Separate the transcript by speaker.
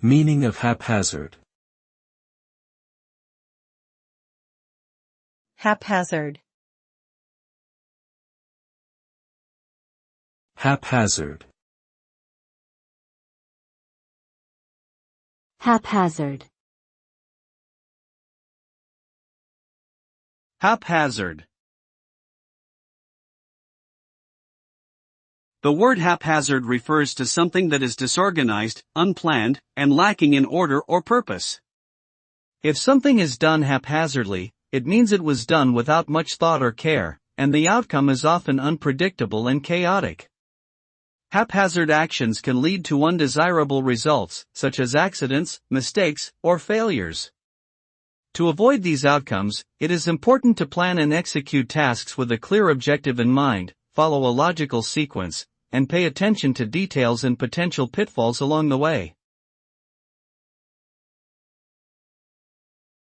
Speaker 1: Meaning of haphazard.
Speaker 2: Haphazard.
Speaker 1: Haphazard.
Speaker 3: Haphazard.
Speaker 4: Haphazard. The word haphazard refers to something that is disorganized, unplanned, and lacking in order or purpose. If something is done haphazardly, it means it was done without much thought or care, and the outcome is often unpredictable and chaotic. Haphazard actions can lead to undesirable results, such as accidents, mistakes, or failures. To avoid these outcomes, it is important to plan and execute tasks with a clear objective in mind, follow a logical sequence, and pay attention to details and potential pitfalls along the way.